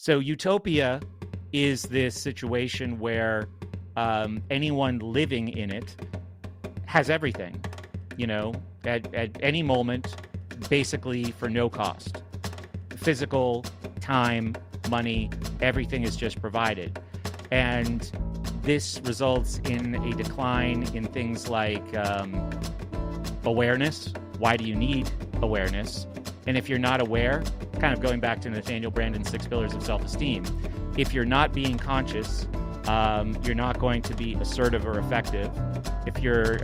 So Utopia is this situation where anyone living in it has everything, at any moment, basically for no cost. Physical, time, money, everything is just provided. And this results in a decline in things like awareness. Why do you need awareness? And if you're not aware, kind of going back to Nathaniel Branden's 6 pillars of self-esteem, if you're not being conscious, you're not going to be assertive or effective. If you're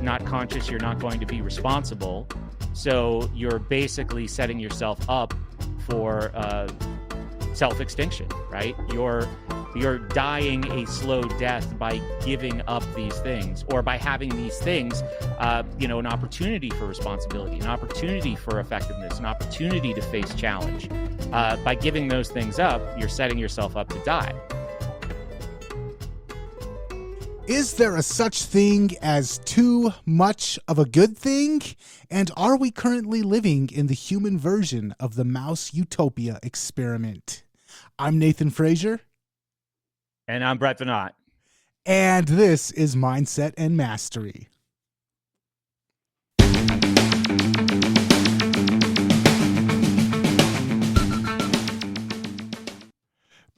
not conscious, you're not going to be responsible. So you're basically setting yourself up for self-extinction, right? You're dying a slow death by giving up these things, or by having these things, an opportunity for responsibility, an opportunity for effectiveness, an opportunity to face challenge. By giving those things up, you're setting yourself up to die. Is there a such thing as too much of a good thing? And are we currently living in the human version of the mouse utopia experiment? I'm Nathan Frazier. And I'm Brett Venat. And this is Mindset and Mastery.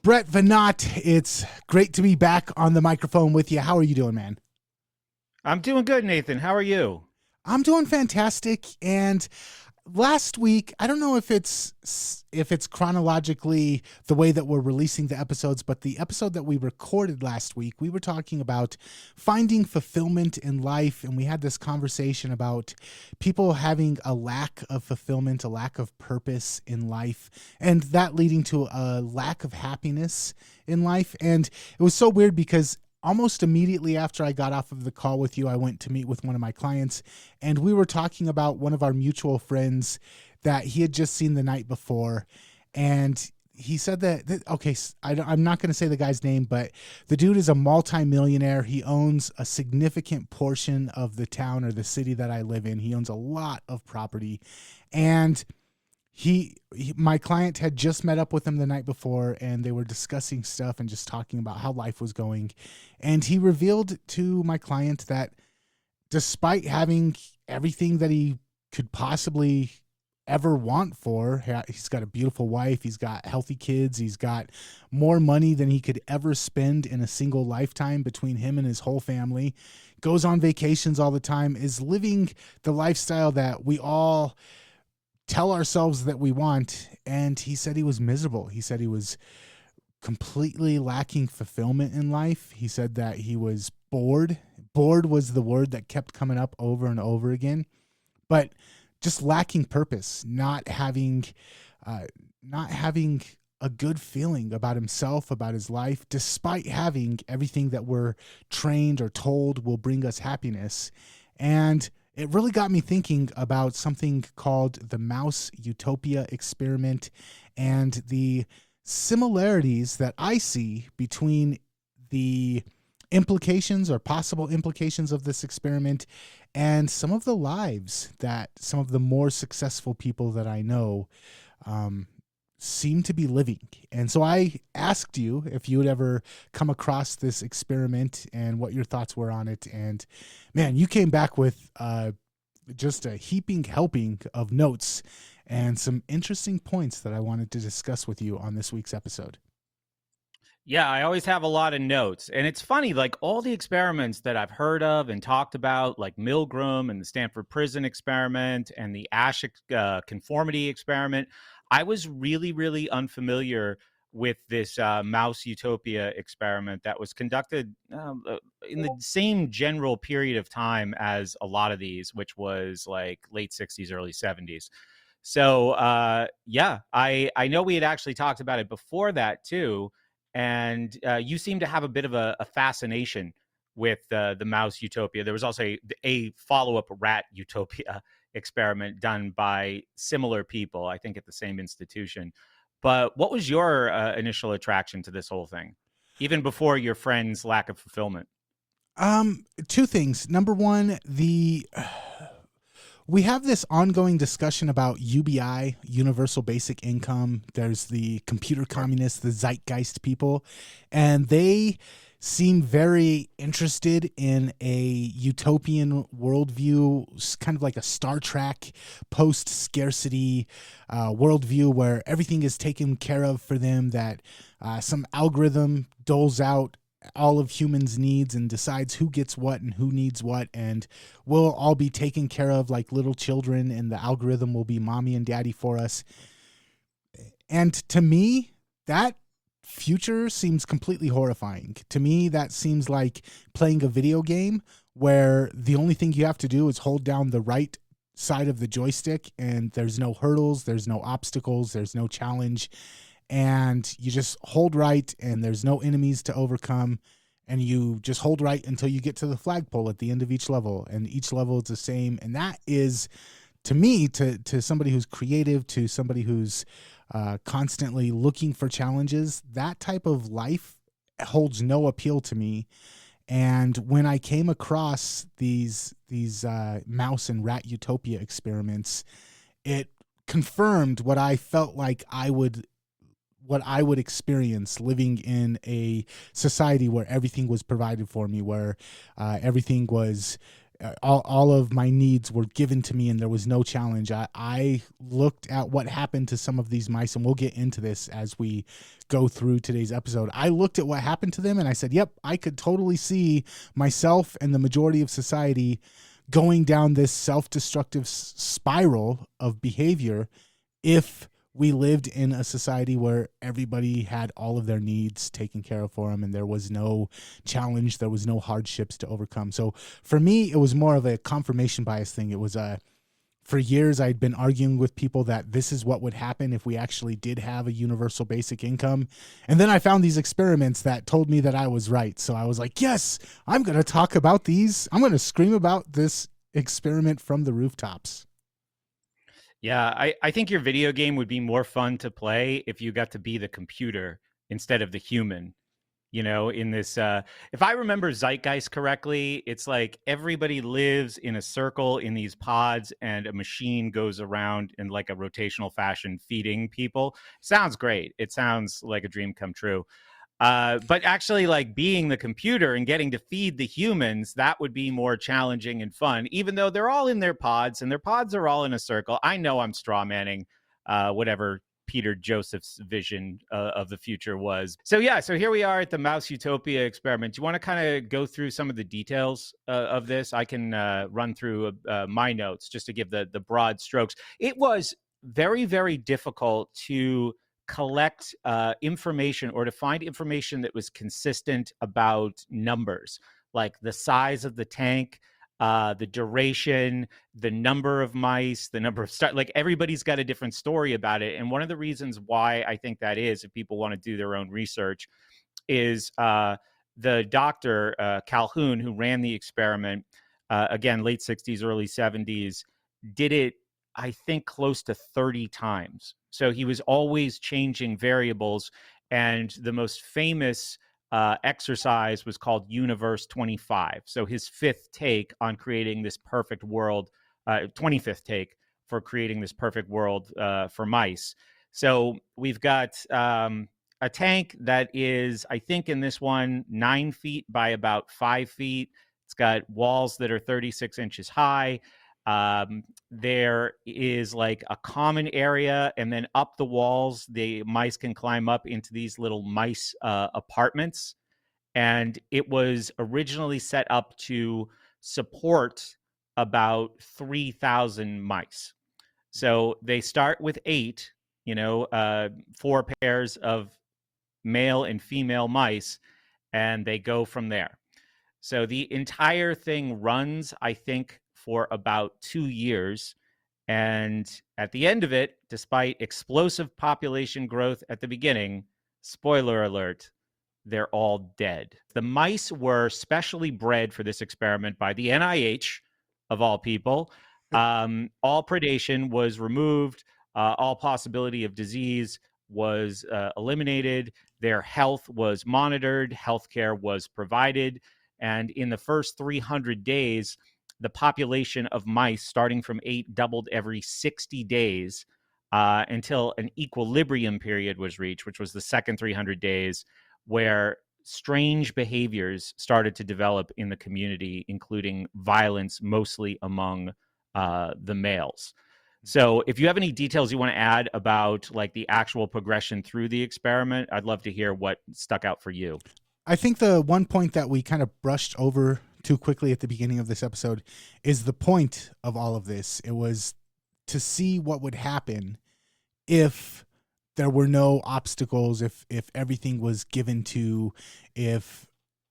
Brett Venat, it's great to be back on the microphone with you. How are you doing, man? I'm doing good, Nathan. How are you? I'm doing fantastic. And last week, I don't know if it's chronologically the way that we're releasing the episodes, but the episode that we recorded last week, we were talking about finding fulfillment in life, and we had this conversation about people having a lack of fulfillment, a lack of purpose in life, and that leading to a lack of happiness in life. And it was so weird because almost immediately after I got off of the call with you, I went to meet with one of my clients, and we were talking about one of our mutual friends that he had just seen the night before. And he said I'm not going to say the guy's name, but the dude is a multimillionaire. He owns a significant portion of the town or the city that I live in. He owns a lot of property. And my client had just met up with him the night before, and they were discussing stuff and just talking about how life was going. And he revealed to my client that despite having everything that he could possibly ever want for, he's got a beautiful wife, he's got healthy kids, he's got more money than he could ever spend in a single lifetime between him and his whole family, goes on vacations all the time, is living the lifestyle that we all tell ourselves that we want. And he said he was miserable. He said he was completely lacking fulfillment in life. He said that he was bored. Bored was the word that kept coming up over and over again, but just lacking purpose, not having a good feeling about himself, about his life, despite having everything that we're trained or told will bring us happiness. And it really got me thinking about something called the mouse utopia experiment and the similarities that I see between the implications or possible implications of this experiment and some of the lives that some of the more successful people that I know seem to be living. And so I asked you if you would ever come across this experiment and what your thoughts were on it. And man, you came back with just a heaping helping of notes and some interesting points that I wanted to discuss with you on this week's episode. Yeah, I always have a lot of notes. And it's funny, like all the experiments that I've heard of and talked about, like Milgram and the Stanford Prison experiment and the Ash conformity experiment, I was really, really unfamiliar with this mouse utopia experiment that was conducted in the same general period of time as a lot of these, which was like late 60s, early 70s. So, I know we had actually talked about it before that too. And you seem to have a bit of a fascination with the mouse utopia. There was also a follow-up rat utopia experiment done by similar people, I think at the same institution. But what was your initial attraction to this whole thing, even before your friend's lack of fulfillment? Two things. Number one, We have this ongoing discussion about UBI, universal basic income. There's the computer Sure. communists, the zeitgeist people, and they seem very interested in a utopian worldview, kind of like a Star Trek post scarcity worldview where everything is taken care of for them, that some algorithm doles out all of humans' needs and decides who gets what and who needs what, and we'll all be taken care of like little children, and the algorithm will be mommy and daddy for us. And to me, that future seems completely horrifying. To me, that seems like playing a video game where the only thing you have to do is hold down the right side of the joystick, and there's no hurdles, there's no obstacles, there's no challenge, and you just hold right, and there's no enemies to overcome, and you just hold right until you get to the flagpole at the end of each level, and each level is the same. And that is, to me, to somebody who's creative, to somebody who's constantly looking for challenges, that type of life holds no appeal to me. And when I came across these mouse and rat utopia experiments, it confirmed what I felt like what I would experience living in a society where everything was provided for me, where everything was, all of my needs were given to me, and there was no challenge. I looked at what happened to some of these mice, and we'll get into this as we go through today's episode. I looked at what happened to them, and I said, yep, I could totally see myself and the majority of society going down this self-destructive spiral of behavior if we lived in a society where everybody had all of their needs taken care of for them, and there was no challenge, there was no hardships to overcome. So for me, it was more of a confirmation bias thing. It was for years I'd been arguing with people that this is what would happen if we actually did have a universal basic income. And then I found these experiments that told me that I was right. So I was like, yes, I'm going to talk about these. I'm going to scream about this experiment from the rooftops. Yeah, I think your video game would be more fun to play if you got to be the computer instead of the human. You know, in this, if I remember Zeitgeist correctly, it's like everybody lives in a circle in these pods, and a machine goes around in like a rotational fashion feeding people. Sounds great. It sounds like a dream come true. But actually, like being the computer and getting to feed the humans, that would be more challenging and fun, even though they're all in their pods and their pods are all in a circle. I know I'm straw manning whatever Peter Joseph's vision of the future was. So, yeah, so here we are at the Mouse Utopia experiment. Do you want to kind of go through some of the details of this? I can run through my notes just to give the broad strokes. It was very, very difficult to collect information or to find information that was consistent about numbers, like the size of the tank, the duration, the number of mice, the number of like everybody's got a different story about it. And one of the reasons why I think that is, if people want to do their own research, is the doctor Calhoun, who ran the experiment, again, late 60s, early 70s, did it, I think, close to 30 times. So he was always changing variables. And the most famous exercise was called Universe 25. So his fifth take on creating this perfect world, 25th take for creating this perfect world for mice. So we've got a tank that is, I think in this one, 9 feet by about 5 feet. It's got walls that are 36 inches high. There is like a common area, and then up the walls, the mice can climb up into these little mice apartments. And it was originally set up to support about 3,000 mice. So they start with 8, 4 pairs of male and female mice, and they go from there. So the entire thing runs, I think, for about 2 years. And at the end of it, despite explosive population growth at the beginning, spoiler alert, they're all dead. The mice were specially bred for this experiment by the NIH, of all people. All predation was removed. All possibility of disease was eliminated. Their health was monitored. Healthcare was provided. And in the first 300 days, the population of mice, starting from 8, doubled every 60 days until an equilibrium period was reached, which was the second 300 days, where strange behaviors started to develop in the community, including violence, mostly among the males. So if you have any details you want to add about like the actual progression through the experiment, I'd love to hear what stuck out for you. I think the one point that we kind of brushed over too quickly at the beginning of this episode is the point of all of this. It was to see what would happen if there were no obstacles, if everything was given to, if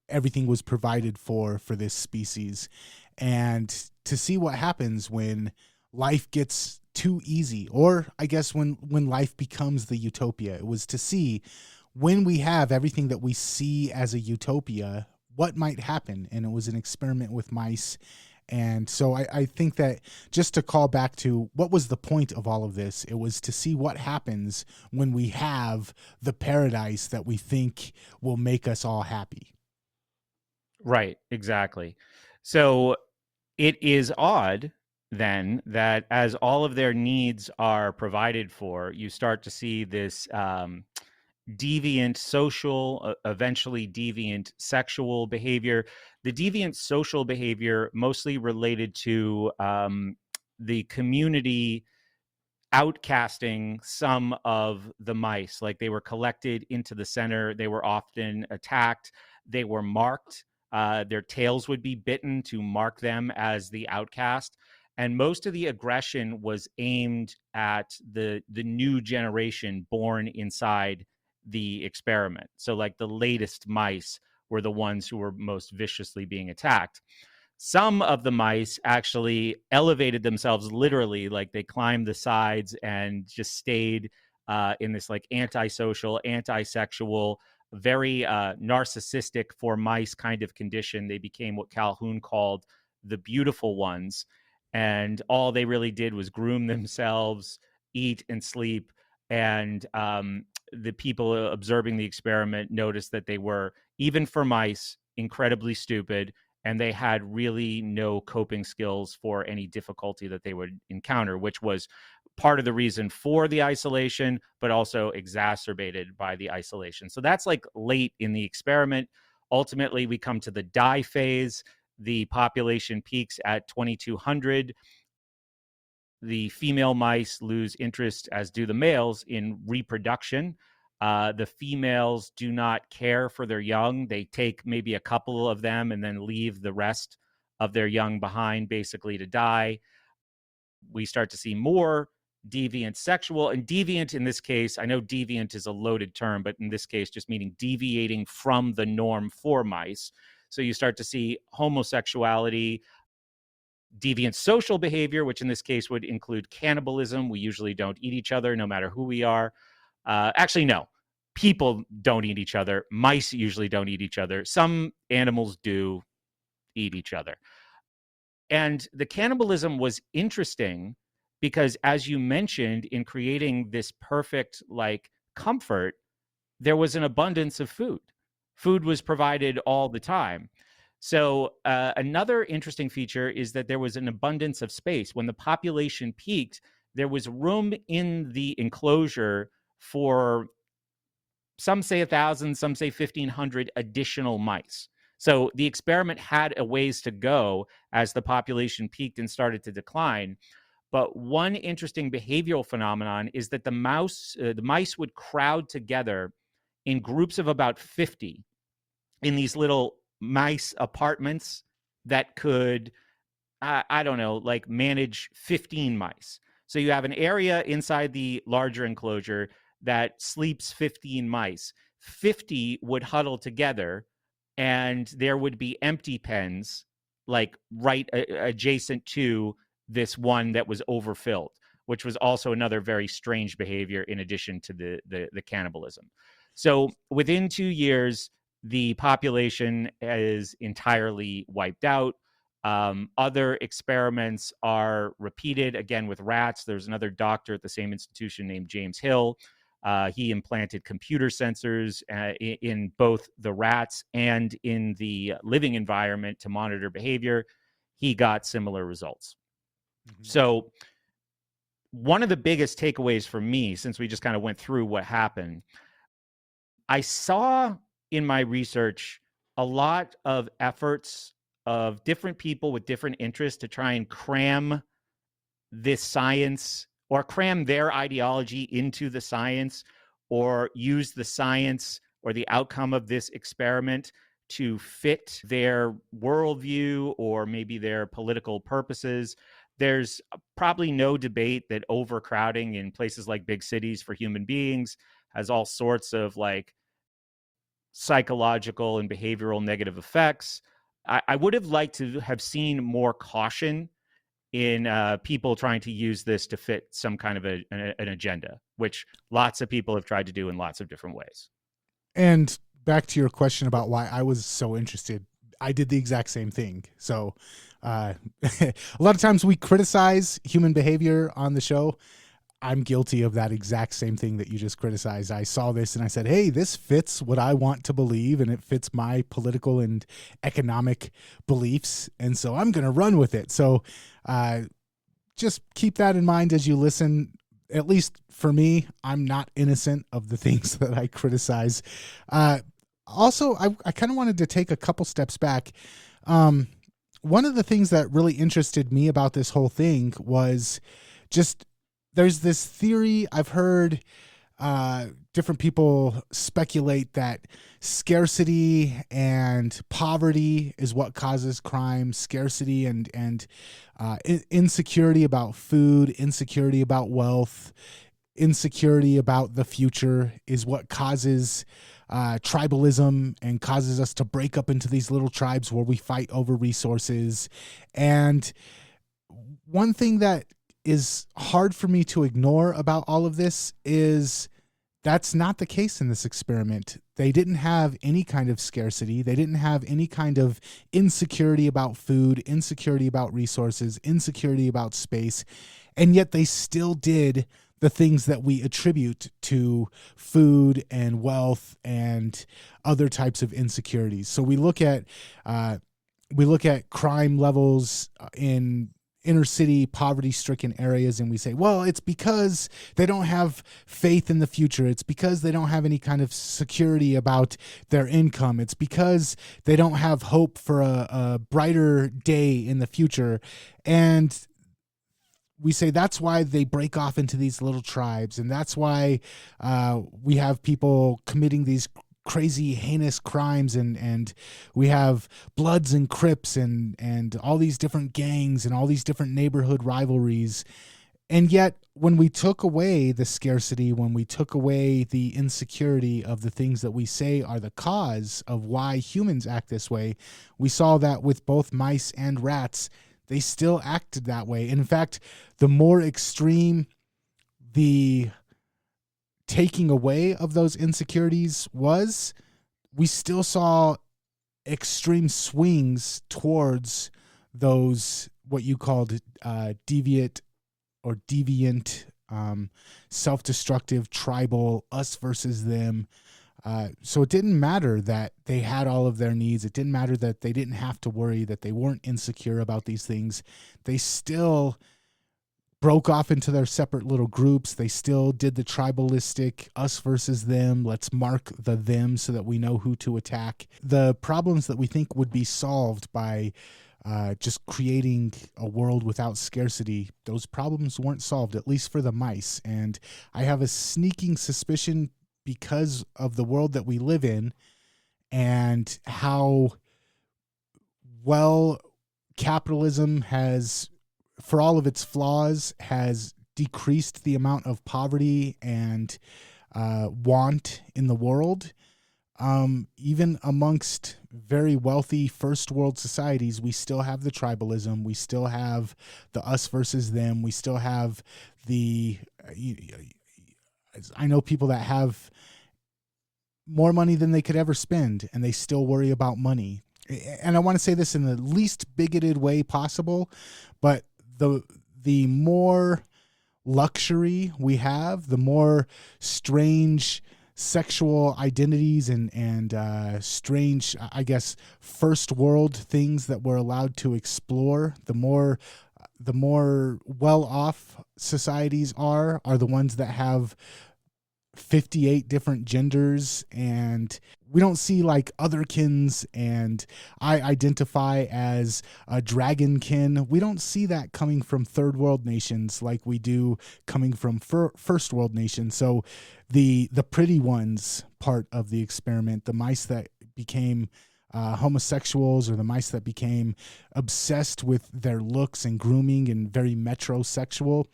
everything was provided for this species, and to see what happens when life gets too easy, or I guess when life becomes the utopia. It was to see when we have everything that we see as a utopia, what might happen. And it was an experiment with mice. And so I think that, just to call back to what was the point of all of this, it was to see what happens when we have the paradise that we think will make us all happy. Right, exactly. So it is odd then that as all of their needs are provided for, you start to see this deviant social, eventually deviant sexual behavior. The deviant social behavior mostly related to the community outcasting some of the mice. Like, they were collected into the center, they were often attacked, they were marked. Their tails would be bitten to mark them as the outcast. And most of the aggression was aimed at the new generation born inside the experiment. So like the latest mice were the ones who were most viciously being attacked. Some of the mice actually elevated themselves literally, like they climbed the sides and just stayed in this like antisocial, anti-sexual, very narcissistic for mice kind of condition. They became what Calhoun called the beautiful ones. And all they really did was groom themselves, eat and sleep. And the people observing the experiment noticed that they were, even for mice, incredibly stupid, and they had really no coping skills for any difficulty that they would encounter, which was part of the reason for the isolation, but also exacerbated by the isolation. So that's like late in the experiment. Ultimately, we come to the die phase. The population peaks at 2,200. The female mice lose interest, as do the males, in reproduction. The females do not care for their young. They take maybe a couple of them and then leave the rest of their young behind, basically to die. We start to see more deviant sexual. And deviant in this case, I know deviant is a loaded term, but in this case, just meaning deviating from the norm for mice. So you start to see homosexuality, deviant social behavior, which in this case would include cannibalism. We usually don't eat each other, no matter who we are. Actually, no. People don't eat each other. Mice usually don't eat each other. Some animals do eat each other. And the cannibalism was interesting because, as you mentioned, in creating this perfect like comfort, there was an abundance of food. Food was provided all the time. So another interesting feature is that there was an abundance of space. When the population peaked, there was room in the enclosure for, some say 1,000, some say 1,500 additional mice. So the experiment had a ways to go as the population peaked and started to decline. But one interesting behavioral phenomenon is that the mice would crowd together in groups of about 50 in these little mice apartments that could, I don't know, like manage 15 mice. So you have an area inside the larger enclosure that sleeps 15 mice. 50 would huddle together, and there would be empty pens like right adjacent to this one that was overfilled, which was also another very strange behavior in addition to the cannibalism. So within 2 years, the population is entirely wiped out. Other experiments are repeated again with rats. There's another doctor at the same institution named James Hill. He implanted computer sensors in both the rats and in the living environment to monitor behavior. he got similar results. Mhm. So one of the biggest takeaways for me, since we just kind of went through what happened, I saw in my research a lot of efforts of different people with different interests to try and cram this science or cram their ideology into the science, or use the science or the outcome of this experiment to fit their worldview or maybe their political purposes. There's probably no debate that overcrowding in places like big cities for human beings has all sorts of like psychological and behavioral negative effects. I would have liked to have seen more caution in people trying to use this to fit some kind of an agenda, which lots of people have tried to do in lots of different ways. And back to your question about why I was so interested, I did the exact same thing. So a lot of times we criticize human behavior on the show. I'm guilty of that exact same thing that you just criticized. I saw this and I said, hey, this fits what I want to believe, and it fits my political and economic beliefs. And so I'm going to run with it. So just keep that in mind as you listen. At least for me, I'm not innocent of the things that I criticize. Also, I kind of wanted to take a couple steps back. One of the things that really interested me about this whole thing was just there's this theory I've heard different people speculate that scarcity and poverty is what causes crime. Scarcity and insecurity about food, insecurity about wealth, insecurity about the future is what causes tribalism and causes us to break up into these little tribes where we fight over resources. And one thing that is hard for me to ignore about all of this is that's not the case in this experiment. They didn't have any kind of scarcity. They didn't have any kind of insecurity about food, insecurity about resources, insecurity about space. And yet they still did the things that we attribute to food and wealth and other types of insecurities. So we look at crime levels in inner city poverty-stricken areas, and we say, well, it's because they don't have faith in the future. It's because they don't have any kind of security about their income. It's because they don't have hope for a brighter day in the future. And we say that's why they break off into these little tribes, and that's why we have people committing these crazy heinous crimes, and we have Bloods and Crips and all these different gangs and all these different neighborhood rivalries. And yet when we took away the scarcity, when we took away the insecurity of the things that we say are the cause of why humans act this way, we saw that with both mice and rats, they still acted that way. And in fact, the more extreme the taking away of those insecurities was, we still saw extreme swings towards those what you called deviant, self-destructive, tribal, us versus them. So it didn't matter that they had all of their needs. It didn't matter that they didn't have to worry, that they weren't insecure about these things. They still broke off into their separate little groups. They still did the tribalistic us versus them. Let's mark the them so that we know who to attack. The problems that we think would be solved by just creating a world without scarcity, those problems weren't solved, at least for the mice. And I have a sneaking suspicion, because of the world that we live in and how well capitalism has, for all of its flaws, has decreased the amount of poverty and want in the world. Even amongst very wealthy first world societies, we still have the tribalism. We still have the us versus them. We still have the, I know people that have more money than they could ever spend, and they still worry about money. And I want to say this in the least bigoted way possible, but the more luxury we have, the more strange sexual identities and strange, I guess, first world things that we're allowed to explore, the more well off societies are the ones that have 58 different genders, and we don't see like otherkins, and I identify as a dragonkin. We don't see that coming from third world nations like we do coming from first world nations. So the pretty ones part of the experiment, the mice that became homosexuals, or the mice that became obsessed with their looks and grooming and very metrosexual,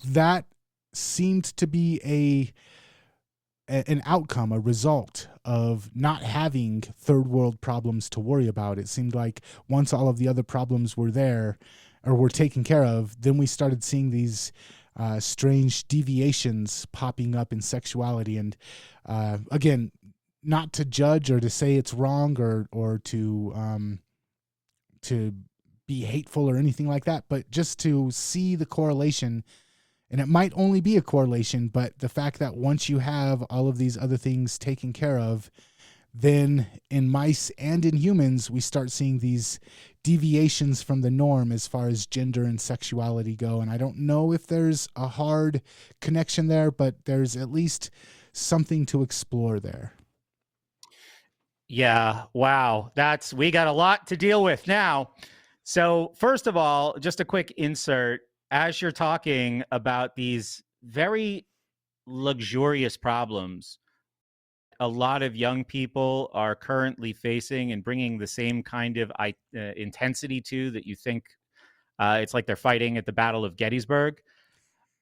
that seemed to be an outcome, a result of not having third world problems to worry about. It seemed like once all of the other problems were there or were taken care of, then we started seeing these strange deviations popping up in sexuality. And again, not to judge or to say it's wrong or to be hateful or anything like that, but just to see the correlation. And it might only be a correlation, but the fact that once you have all of these other things taken care of, then in mice and in humans, we start seeing these deviations from the norm as far as gender and sexuality go. And I don't know if there's a hard connection there, but there's at least something to explore there. Yeah, wow. We got a lot to deal with now. So, first of all, just a quick insert. As you're talking about these very luxurious problems a lot of young people are currently facing and bringing the same kind of intensity to, that you think it's like they're fighting at the Battle of Gettysburg.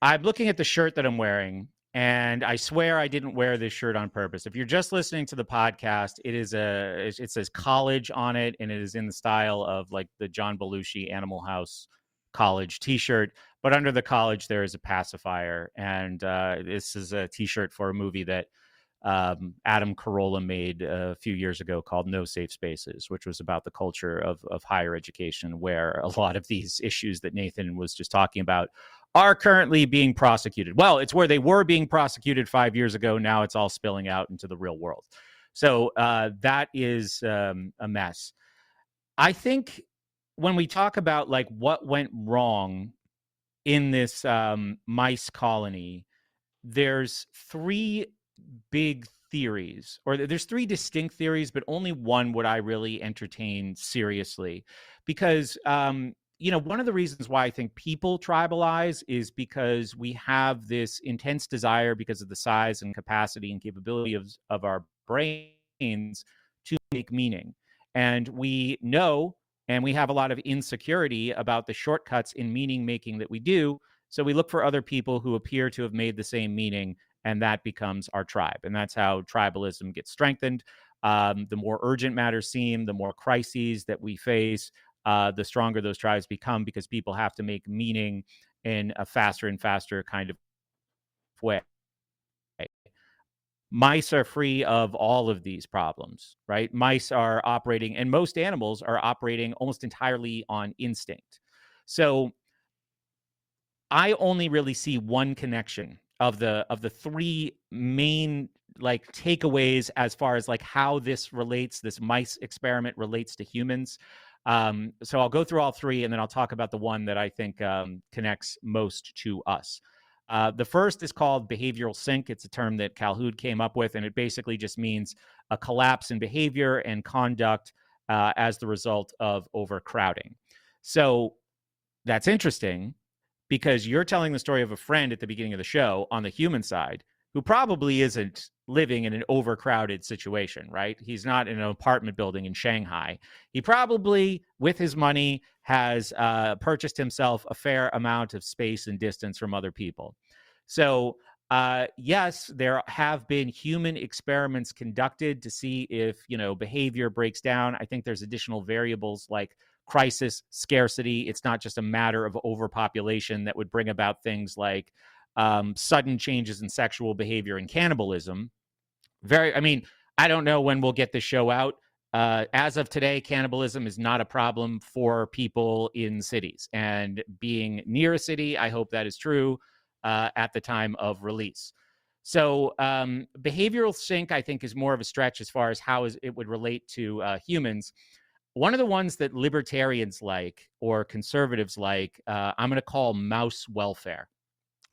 I'm looking at the shirt that I'm wearing, and I swear I didn't wear this shirt on purpose. If you're just listening to the podcast, it says college on it, and it is in the style of like the John Belushi Animal House college t-shirt, but under the college there is a pacifier, and this is a t-shirt for a movie that Adam Carolla made a few years ago called No Safe Spaces, which was about the culture of higher education, where a lot of these issues that Nathan was just talking about are currently being prosecuted. Well, it's where they were being prosecuted 5 years ago. Now it's all spilling out into the real world. So that is a mess. I think when we talk about like what went wrong in this mice colony, there's three big theories, or there's three distinct theories, but only one would I really entertain seriously. Because, one of the reasons why I think people tribalize is because we have this intense desire, because of the size and capacity and capability of our brains, to make meaning. And we know, and we have a lot of insecurity about the shortcuts in meaning making that we do. So we look for other people who appear to have made the same meaning, and that becomes our tribe. And that's how tribalism gets strengthened. The more urgent matters seem, the more crises that we face, the stronger those tribes become, because people have to make meaning in a faster and faster kind of way. Mice are free of all of these problems, right? Mice are operating, and most animals are operating almost entirely on instinct. So I only really see one connection of the three main like takeaways as far as like how this mice experiment relates to humans. So I'll go through all three, and then I'll talk about the one that I think connects most to us. The first is called behavioral sync. It's a term that Calhoun came up with, and it basically just means a collapse in behavior and conduct as the result of overcrowding. So that's interesting, because you're telling the story of a friend at the beginning of the show on the human side who probably isn't living in an overcrowded situation, right? He's not in an apartment building in Shanghai. He probably, with his money, has purchased himself a fair amount of space and distance from other people. So, yes, there have been human experiments conducted to see if, behavior breaks down. I think there's additional variables like crisis, scarcity. It's not just a matter of overpopulation that would bring about things like sudden changes in sexual behavior and cannibalism. I don't know when we'll get this show out. As of today, cannibalism is not a problem for people in cities. And being near a city, I hope that is true at the time of release. So behavioral sync, I think, is more of a stretch as far as it would relate to humans. One of the ones that libertarians like or conservatives like, I'm going to call mouse welfare.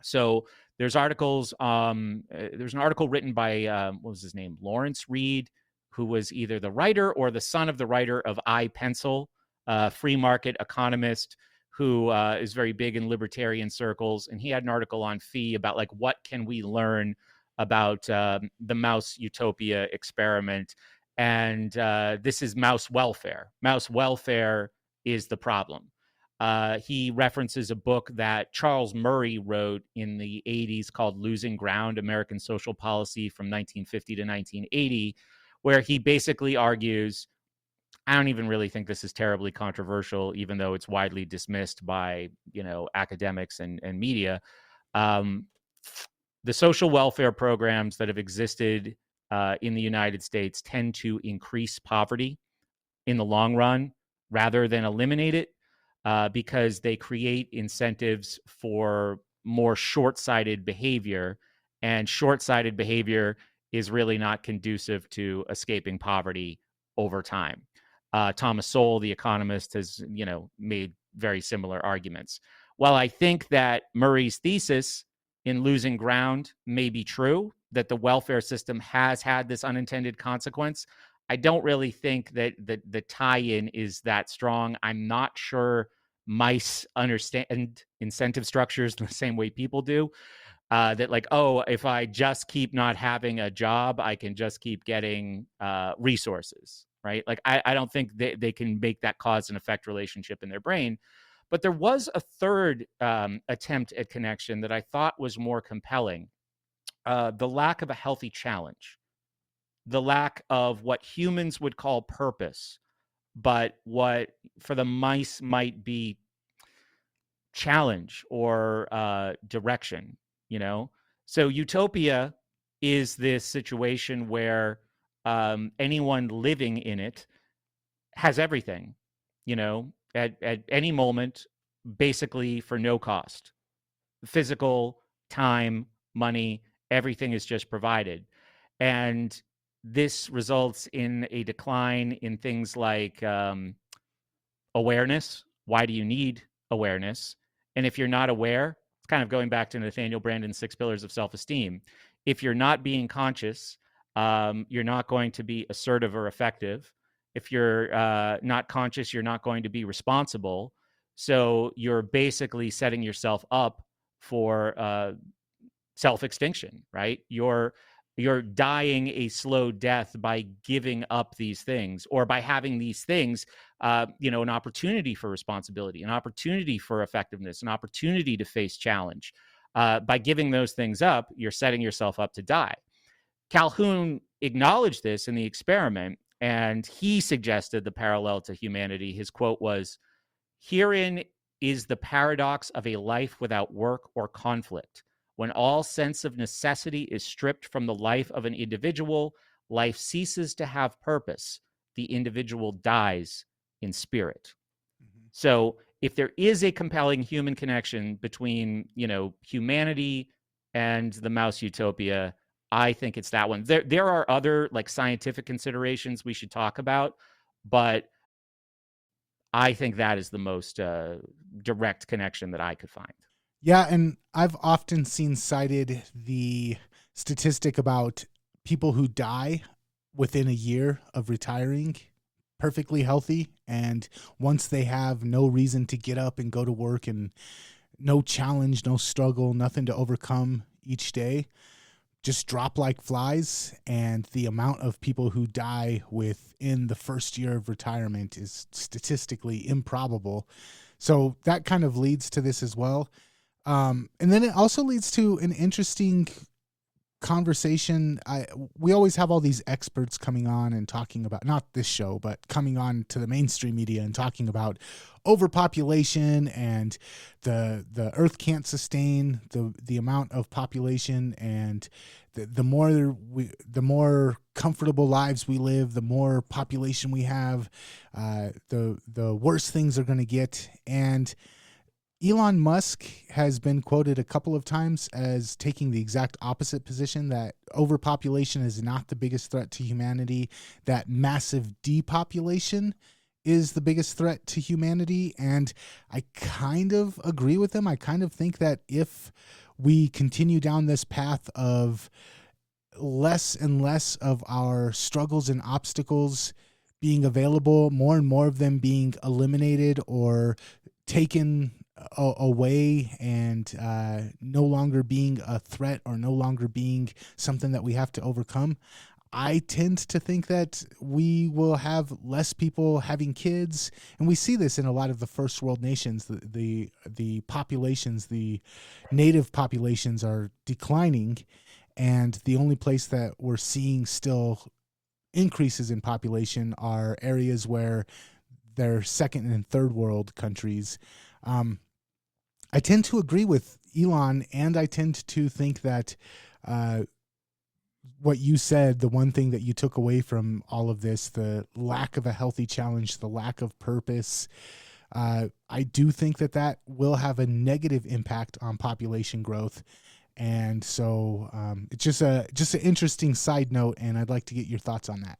So there's articles. There's an article written by what was his name, Lawrence Reed, who was either the writer or the son of the writer of I Pencil, free market economist who is very big in libertarian circles, and he had an article on Fee about like what can we learn about the mouse utopia experiment, and this is mouse welfare. Mouse welfare is the problem. He references a book that Charles Murray wrote in the 80s called Losing Ground, American Social Policy from 1950 to 1980, where he basically argues, I don't even really think this is terribly controversial, even though it's widely dismissed by, academics and media. Um, the social welfare programs that have existed in the United States tend to increase poverty in the long run rather than eliminate it, because they create incentives for more short-sighted behavior, and short-sighted behavior is really not conducive to escaping poverty over time. Thomas Sowell, the economist, has made very similar arguments. While I think that Murray's thesis in Losing Ground may be true, that the welfare system has had this unintended consequence, I don't really think that the tie-in is that strong. I'm not sure mice understand incentive structures the same way people do. That like, oh, if I just keep not having a job, I can just keep getting resources, right? Like, I don't think they can make that cause and effect relationship in their brain. But there was a third attempt at connection that I thought was more compelling. The lack of a healthy challenge, the lack of what humans would call purpose, but what for the mice might be challenge or direction, So Utopia is this situation where anyone living in it has everything, at any moment, basically for no cost. Physical, time, money, everything is just provided. And this results in a decline in things like awareness. Why do you need awareness? And if you're not aware, it's kind of going back to Nathaniel Branden's 6 pillars of self-esteem. If you're not being conscious, you're not going to be assertive or effective. If you're not conscious, you're not going to be responsible. So you're basically setting yourself up for self-extinction, right? You're dying a slow death by giving up these things, or by having these things, an opportunity for responsibility, an opportunity for effectiveness, an opportunity to face challenge. By giving those things up, you're setting yourself up to die. Calhoun acknowledged this in the experiment, and he suggested the parallel to humanity. His quote was, "Herein is the paradox of a life without work or conflict. When all sense of necessity is stripped from the life of an individual, life ceases to have purpose. The individual dies in spirit." Mm-hmm. So if there is a compelling human connection between, humanity and the mouse utopia, I think it's that one. There are other like scientific considerations we should talk about, but I think that is the most direct connection that I could find. Yeah, and I've often seen cited the statistic about people who die within a year of retiring perfectly healthy, and once they have no reason to get up and go to work and no challenge, no struggle, nothing to overcome each day, just drop like flies. And the amount of people who die within the first year of retirement is statistically improbable. So that kind of leads to this as well. And then it also leads to an interesting conversation. We always have all these experts coming on and talking about, not this show, but coming on to the mainstream media and talking about overpopulation, and the earth can't sustain the amount of population, and the more comfortable lives we live, the more population we have, the worse things are going to get. And Elon Musk has been quoted a couple of times as taking the exact opposite position, that overpopulation is not the biggest threat to humanity, that massive depopulation is the biggest threat to humanity. And I kind of agree with him. I kind of think that if we continue down this path of less and less of our struggles and obstacles being available, more and more of them being eliminated or taken away, and no longer being a threat or no longer being something that we have to overcome, I tend to think that we will have less people having kids, and we see this in a lot of the first world nations. The populations, the native populations, are declining, and the only place that we're seeing still increases in population are areas where they're second and third world countries. I tend to agree with Elon, and I tend to think that what you said, the one thing that you took away from all of this, the lack of a healthy challenge, the lack of purpose, I do think that that will have a negative impact on population growth. And so it's just an interesting side note, and I'd like to get your thoughts on that.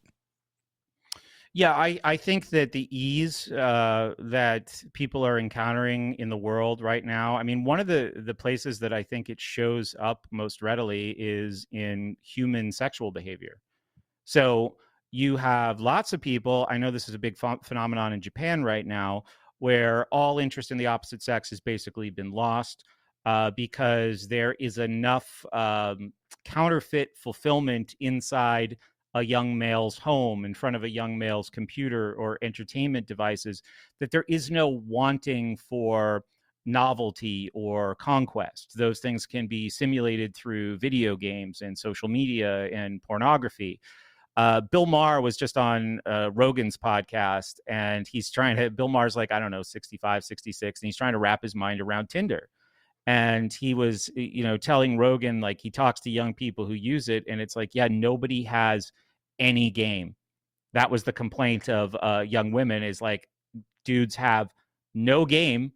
Yeah, I think that the ease that people are encountering in the world right now, I mean, one of the places that I think it shows up most readily is in human sexual behavior. So you have lots of people. I know this is a big phenomenon in Japan right now, where all interest in the opposite sex has basically been lost because there is enough counterfeit fulfillment inside a young male's home, in front of a young male's computer or entertainment devices, that there is no wanting for novelty or conquest. Those things can be simulated through video games and social media and pornography. Bill Maher was just on Rogan's podcast, and Bill Maher's like, I don't know, 65, 66, and he's trying to wrap his mind around Tinder. And he was, telling Rogan, like, he talks to young people who use it, and it's like, yeah, nobody has any game. That was the complaint of young women, is like, dudes have no game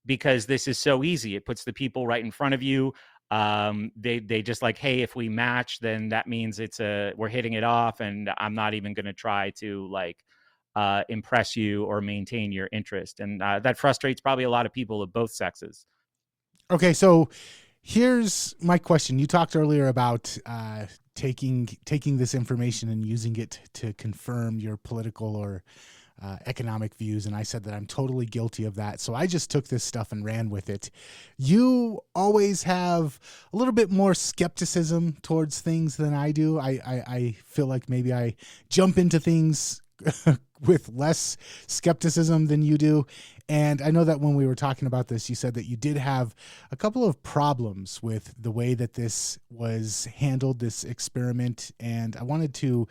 because this is so easy. It puts the people right in front of you. They just like, hey, if we match, then that means we're hitting it off, and I'm not even going to try to like impress you or maintain your interest. And that frustrates probably a lot of people of both sexes. Okay, so here's my question. You talked earlier about taking this information and using it to confirm your political or economic views, and I said that I'm totally guilty of that. So I just took this stuff and ran with it. You always have a little bit more skepticism towards things than I do. I feel like maybe I jump into things with less skepticism than you do. And I know that when we were talking about this, you said that you did have a couple of problems with the way that this was handled, this experiment. And I wanted to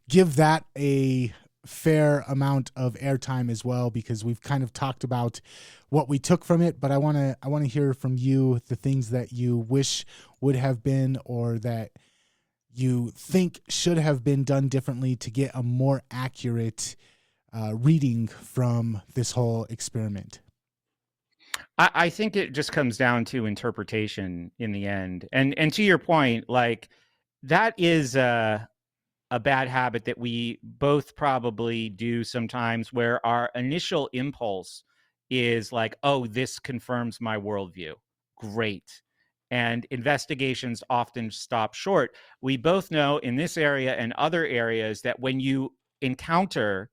give that a fair amount of airtime as well, because we've kind of talked about what we took from it, but I want to hear from you the things that you wish would have been, or that you think should have been done differently to get a more accurate reading from this whole experiment. I think it just comes down to interpretation in the end. And to your point, like, that is a bad habit that we both probably do sometimes, where our initial impulse is like, oh, this confirms my worldview. Great. And investigations often stop short. We both know in this area and other areas that when you encounter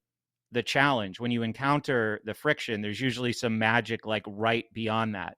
the challenge, when you encounter the friction, there's usually some magic like right beyond that.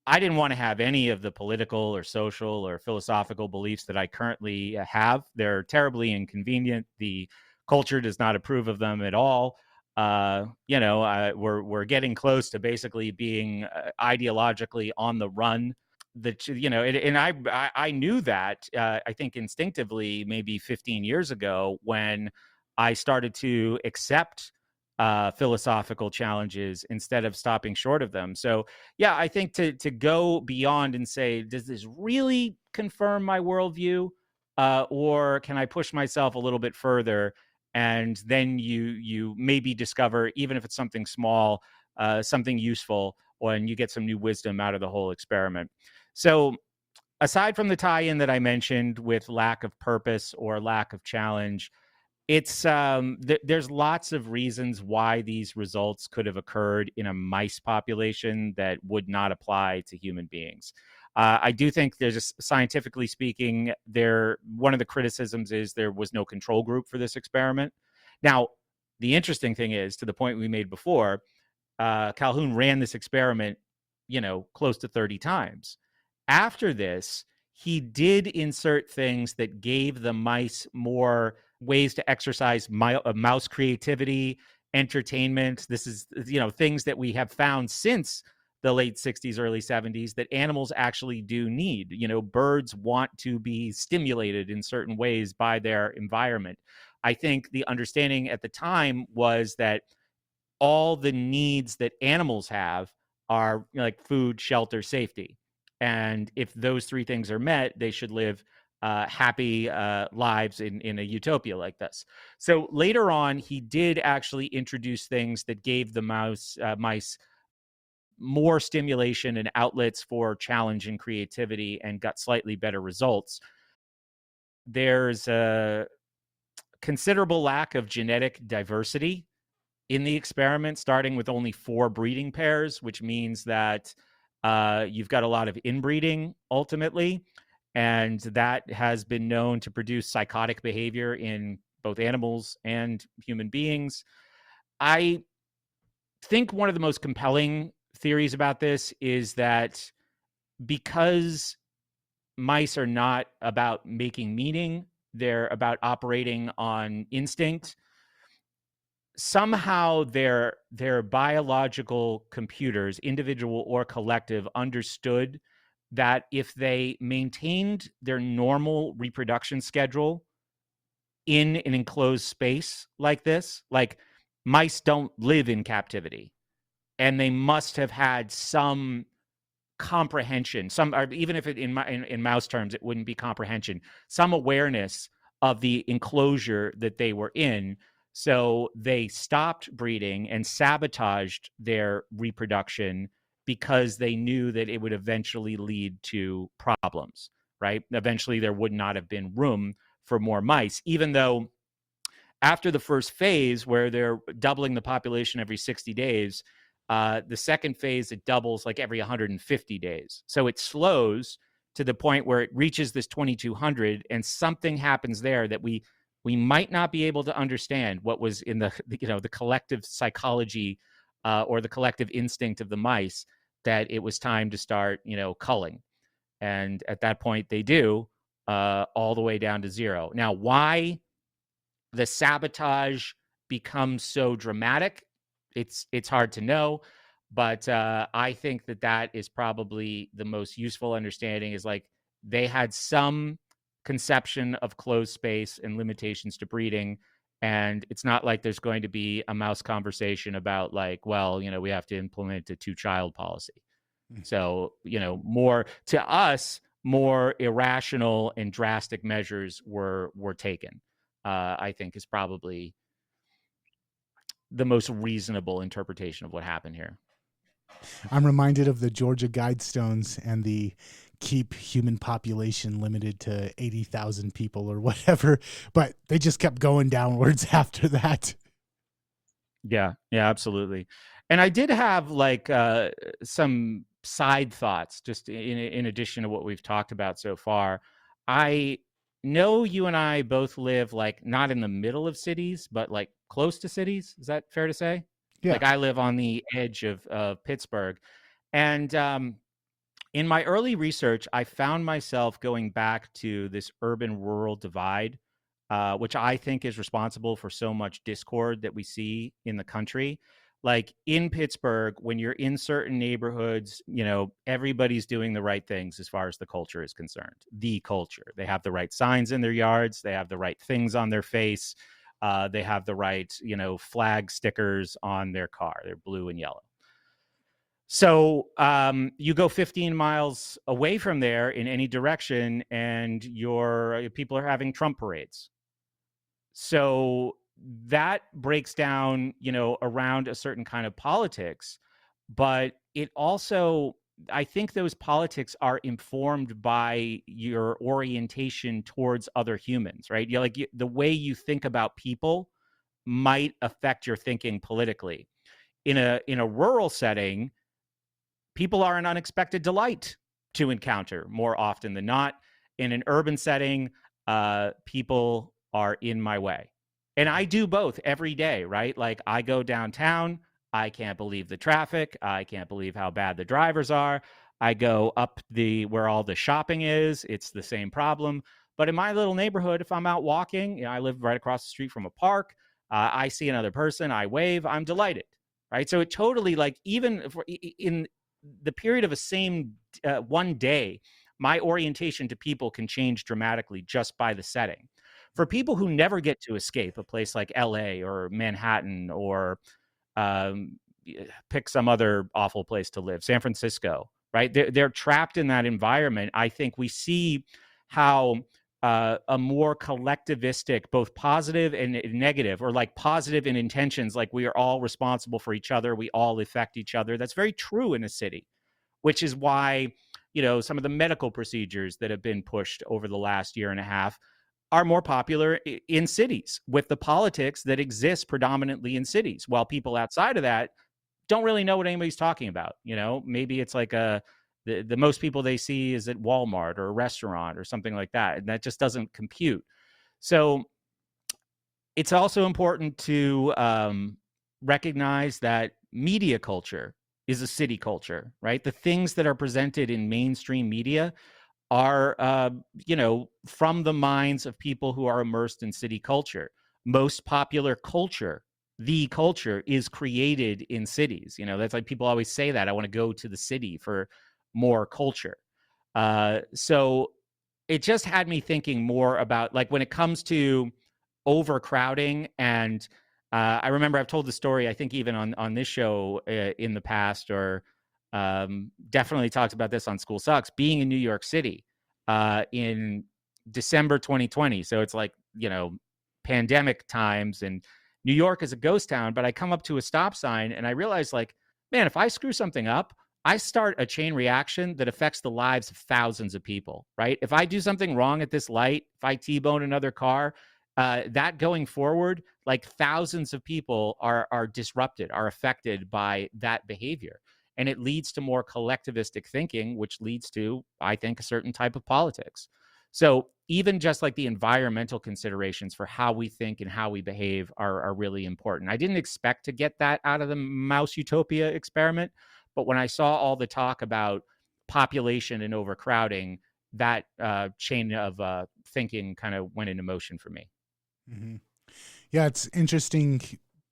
I didn't want to have any of the political or social or philosophical beliefs that I currently have. They're terribly inconvenient. The culture does not approve of them at all. We're getting close to basically being ideologically on the run. I knew that, I think instinctively, maybe 15 years ago, when I started to accept philosophical challenges instead of stopping short of them. So yeah, I think to go beyond and say, does this really confirm my worldview, or can I push myself a little bit further? And then you maybe discover, even if it's something small, something useful, and you get some new wisdom out of the whole experiment. So aside from the tie-in that I mentioned with lack of purpose or lack of challenge, it's there's lots of reasons why these results could have occurred in a mice population that would not apply to human beings. I do think there's scientifically speaking, one of the criticisms is there was no control group for this experiment. Now, the interesting thing is, to the point we made before, Calhoun ran this experiment, close to 30 times. After this, he did insert things that gave the mice more ways to exercise mouse creativity, entertainment. This is, things that we have found since the late 60s, early 70s that animals actually do need. Birds want to be stimulated in certain ways by their environment. I think the understanding at the time was that all the needs that animals have are like food, shelter, safety. And if those three things are met, they should live happy lives in a utopia like this. So later on, he did actually introduce things that gave the mice more stimulation and outlets for challenge and creativity, and got slightly better results. There's a considerable lack of genetic diversity in the experiment, starting with only 4 breeding pairs, which means that you've got a lot of inbreeding ultimately. And that has been known to produce psychotic behavior in both animals and human beings. I think one of the most compelling theories about this is that because mice are not about making meaning, they're about operating on instinct. Somehow their biological computers, individual or collective, understood that if they maintained their normal reproduction schedule in an enclosed space like this, like mice don't live in captivity, and they must have had some comprehension, or even if in mouse terms it wouldn't be comprehension, some awareness of the enclosure that they were in. So they stopped breeding and sabotaged their reproduction because they knew that it would eventually lead to problems, right? Eventually there would not have been room for more mice, even though after the first phase, where they're doubling the population every 60 days, the second phase, it doubles like every 150 days. So it slows to the point where it reaches this 2200, and something happens there that we might not be able to understand what was in the collective psychology or the collective instinct of the mice, that it was time to start culling. And at that point they do, all the way down to 0. Now, why the sabotage becomes so dramatic, it's hard to know. But I think that is probably the most useful understanding, is like they had some conception of closed space and limitations to breeding. And it's not like there's going to be a mouse conversation about like, well, we have to implement a 2-child policy. So, more to us, more irrational and drastic measures were taken. I think is probably the most reasonable interpretation of what happened here. I'm reminded of the Georgia Guidestones and the keep human population limited to 80,000 people or whatever, but they just kept going downwards after that. Yeah, absolutely. And I did have like some side thoughts, just in addition to what we've talked about so far. I know you and I both live like not in the middle of cities, but like close to cities. Is that fair to say? Yeah. Like I live on the edge of Pittsburgh. And in my early research, I found myself going back to this urban-rural divide, which I think is responsible for so much discord that we see in the country. Like in Pittsburgh, when you're in certain neighborhoods, everybody's doing the right things as far as the culture is concerned. The culture. They have the right signs in their yards. They have the right things on their face. They have the right, flag stickers on their car. They're blue and yellow. So you go 15 miles away from there in any direction, and your people are having Trump parades. So that breaks down, around a certain kind of politics. But it also, I think those politics are informed by your orientation towards other humans, right? You like the way you think about people might affect your thinking politically. In a rural setting, people are an unexpected delight to encounter more often than not. In an urban setting, people are in my way. And I do both every day, right? Like I go downtown, I can't believe the traffic, I can't believe how bad the drivers are. I go up the where all the shopping is, it's the same problem. But in my little neighborhood, if I'm out walking, I live right across the street from a park, I see another person, I wave, I'm delighted, right? So it totally, like, even in the period of a same one day, my orientation to people can change dramatically just by the setting. For people who never get to escape a place like LA or Manhattan or um, pick some other awful place to live, San Francisco, right? They're trapped in that environment. I think we see how a more collectivistic, both positive and negative, or like positive in intentions, like we are all responsible for each other, we all affect each other. That's very true in a city, which is why, some of the medical procedures that have been pushed over the last year and a half are more popular in cities with the politics that exists predominantly in cities, while people outside of that don't really know what anybody's talking about. Maybe it's like the most people they see is at Walmart or a restaurant or something like that, and that just doesn't compute. So it's also important to recognize that media culture is a city culture, right? The things that are presented in mainstream media are, from the minds of people who are immersed in city culture. Most popular culture, the culture, is created in cities. That's like people always say that I want to go to the city for more culture. So it just had me thinking more about, like, when it comes to overcrowding. And I remember I've told the story, I think even on this show in the past, or definitely talked about this on School Sucks, being in New York City in December 2020. So it's like, pandemic times, and New York is a ghost town. But I come up to a stop sign and I realize, like, man, if I screw something up, I start a chain reaction that affects the lives of thousands of people, right? If I do something wrong at this light, if I T-bone another car, that going forward, like, thousands of people are disrupted, are affected by that behavior. And it leads to more collectivistic thinking, which leads to, I think, a certain type of politics. So even just like the environmental considerations for how we think and how we behave are really important. I didn't expect to get that out of the mouse Utopia experiment, but when I saw all the talk about population and overcrowding, that chain of thinking kind of went into motion for me. Mm-hmm. Yeah, it's interesting,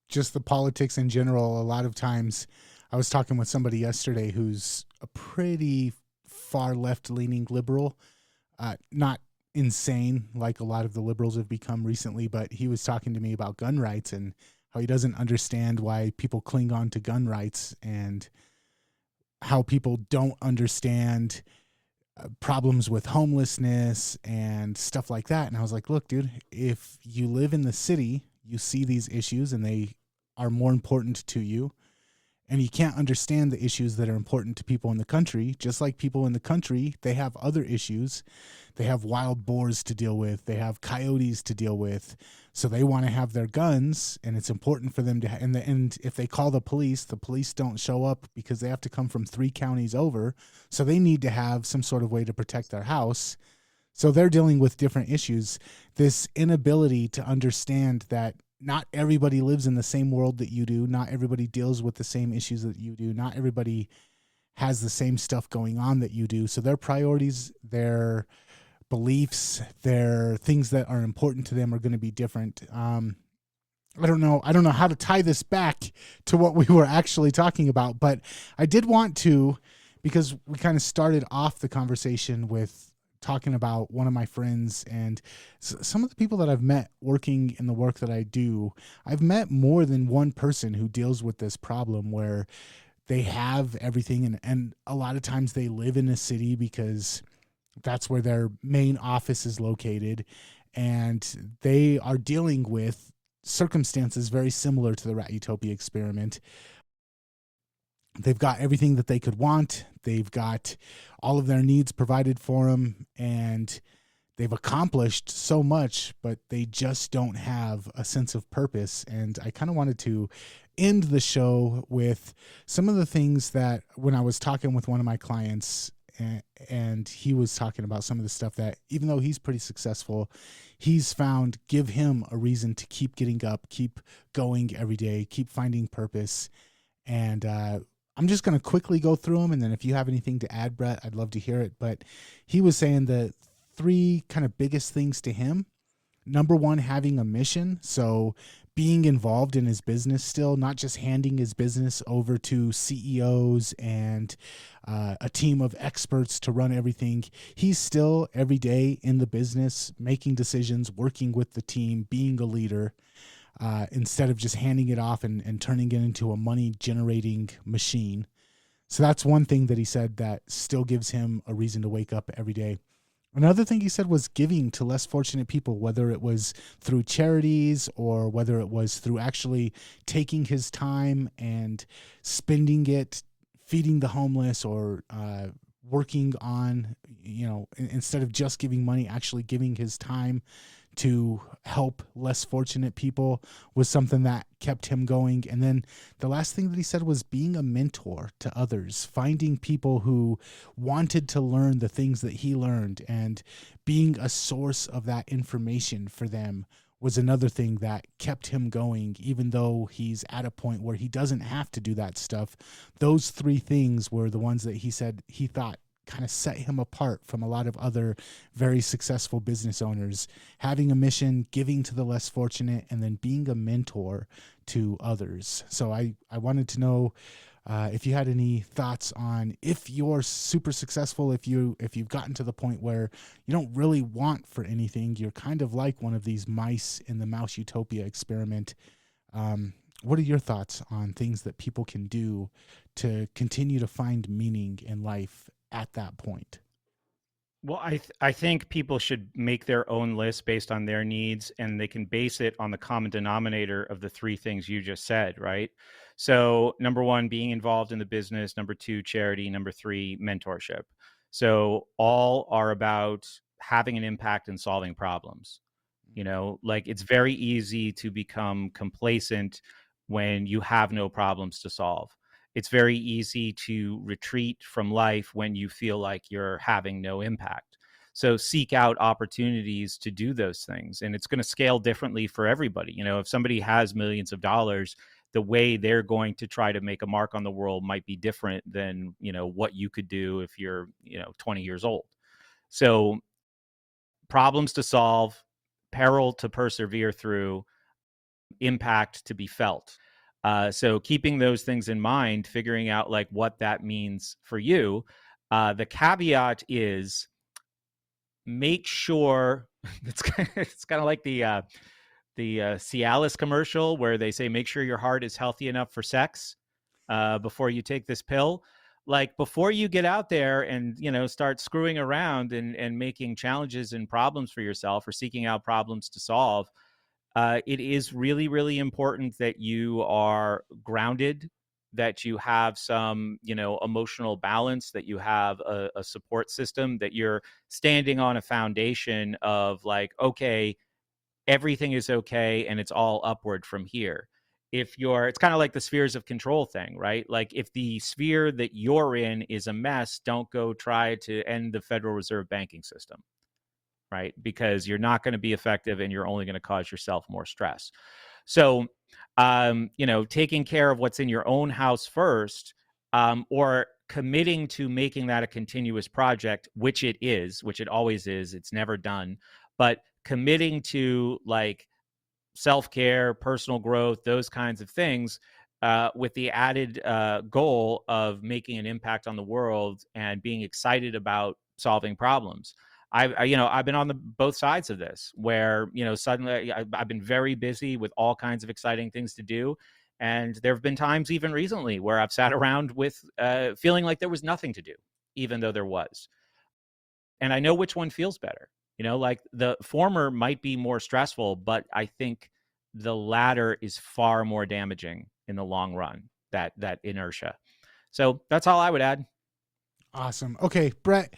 just the politics in general. A lot of times, I was talking with somebody yesterday who's a pretty far left-leaning liberal, not insane like a lot of the liberals have become recently, but he was talking to me about gun rights and how he doesn't understand why people cling on to gun rights, and how people don't understand problems with homelessness and stuff like that. And I was like, look, dude, if you live in the city, you see these issues and they are more important to you. And you can't understand the issues that are important to people in the country. Just like people in the country, they have other issues. They have wild boars to deal with. They have coyotes to deal with. So they want to have their guns, and it's important for them to. And if they call the police don't show up because they have to come from 3 counties over. So they need to have some sort of way to protect their house. So they're dealing with different issues. This inability to understand that not everybody lives in the same world that you do. Not everybody deals with the same issues that you do. Not everybody has the same stuff going on that you do. So their priorities, their beliefs, their things that are important to them are going to be different. I don't know how to tie this back to what we were actually talking about, but I did want to, because we kind of started off the conversation with talking about one of my friends, and some of the people that I've met working in the work that I do. I've met more than one person who deals with this problem where they have everything, and a lot of times they live in a city because that's where their main office is located, and they are dealing with circumstances very similar to the Rat Utopia experiment. they've got everything that they could want. They've got all of their needs provided for them, and they've accomplished so much, but they just don't have a sense of purpose. And I kind of wanted to end the show with some of the things that when I was talking with one of my clients, and he was talking about some of the stuff that, even though he's pretty successful, he's found give him a reason to keep getting up, keep going every day, keep finding purpose. And I'm just going to quickly go through them. And then if you have anything to add, Brett, I'd love to hear it. But he was saying the three kind of biggest things to him. Number one, having a mission. So being involved in his business still, not just handing his business over to CEOs and a team of experts to run everything. He's still every day in the business, making decisions, working with the team, being a leader. Instead of just handing it off and turning it into a money generating machine. So that's one thing that he said that still gives him a reason to wake up every day. Another thing he said was giving to less fortunate people, whether it was through charities or whether it was through actually taking his time and spending it feeding the homeless, or working on, instead of just giving money, actually giving his time to help less fortunate people was something that kept him going. And then the last thing that he said was being a mentor to others, finding people who wanted to learn the things that he learned and being a source of that information for them was another thing that kept him going, even though he's at a point where he doesn't have to do that stuff. Those three things were the ones that he said he thought kind of set him apart from a lot of other very successful business owners: having a mission, giving to the less fortunate, and then being a mentor to others. So I wanted to know if you had any thoughts on, if you're super successful, if you've gotten to the point where you don't really want for anything, you're kind of like one of these mice in the mouse utopia experiment. What are your thoughts on things that people can do to continue to find meaning in life at that point? Well, I think people should make their own list based on their needs, and they can base it on the common denominator of the three things you just said, right? So, number one, being involved in the business. Number two, charity. Number three, mentorship. So, all are about having an impact and solving problems. Like, it's very easy to become complacent when you have no problems to solve. It's very easy to retreat from life when you feel like you're having no impact. So seek out opportunities to do those things. And it's going to scale differently for everybody. If somebody has millions of dollars, the way they're going to try to make a mark on the world might be different than, what you could do if you're, 20 years old. So problems to solve, peril to persevere through, impact to be felt. So keeping those things in mind, figuring out like what that means for you. The caveat is, make sure it's kind of like the Cialis commercial where they say, make sure your heart is healthy enough for sex before you take this pill. Like, before you get out there and start screwing around and making challenges and problems for yourself, or seeking out problems to solve, it is really, really important that you are grounded, that you have some, emotional balance, that you have a support system, that you're standing on a foundation of like, okay, everything is okay and it's all upward from here. It's kind of like the spheres of control thing, right? Like, if the sphere that you're in is a mess, don't go try to end the Federal Reserve banking system, right? Because you're not going to be effective and you're only going to cause yourself more stress. So, taking care of what's in your own house first, or committing to making that a continuous project, which it always is, it's never done, but committing to like self-care, personal growth, those kinds of things, with the added goal of making an impact on the world and being excited about solving problems. I've been on both sides of this, where suddenly I've been very busy with all kinds of exciting things to do, and there have been times even recently where I've sat around with feeling like there was nothing to do, even though there was. And I know which one feels better. Like, the former might be more stressful, but I think the latter is far more damaging in the long run, that inertia. So that's all I would add. Awesome. Okay, Brett,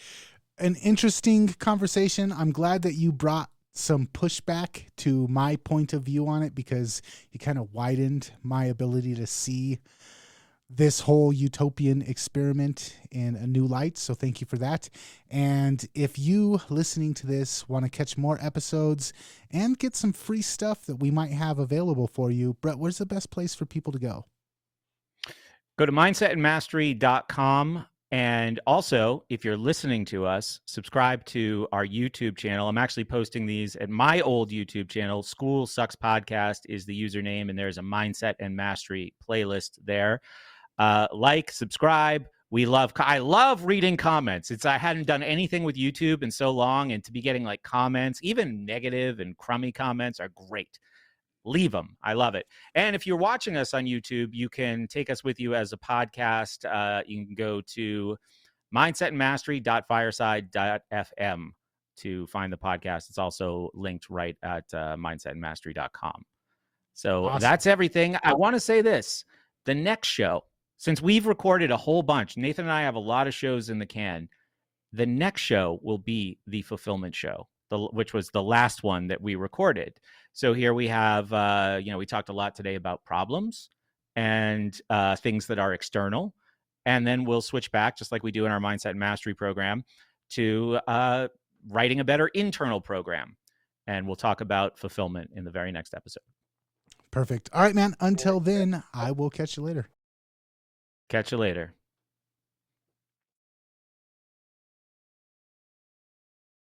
an interesting conversation. I'm glad that you brought some pushback to my point of view on it, because you kind of widened my ability to see this whole utopian experiment in a new light. So thank you for that. And if you listening to this want to catch more episodes and get some free stuff that we might have available for you, Brett, where's the best place for people to go? Go to mindsetandmastery.com. And also, if you're listening to us, subscribe to our YouTube channel. I'm actually posting these at my old YouTube channel. School Sucks Podcast is the username, and there's a Mindset and Mastery playlist there. Subscribe. I love reading comments. I hadn't done anything with YouTube in so long, and to be getting like comments, even negative and crummy comments, are great. Leave them. I love it. And if you're watching us on YouTube, you can take us with you as a podcast. You can go to mindsetandmastery.fireside.fm to find the podcast. It's also linked right at mindsetandmastery.com. So Awesome. that's everything. I want to say this. The next show, since we've recorded a whole bunch, Nathan and I have a lot of shows in the can. The next show will be the fulfillment show, which was the last one that we recorded. So here we have, we talked a lot today about problems and things that are external. And then we'll switch back, just like we do in our Mindset and Mastery program, to writing a better internal program. And we'll talk about fulfillment in the very next episode. Perfect. All right, man. Until then, I will catch you later. Catch you later.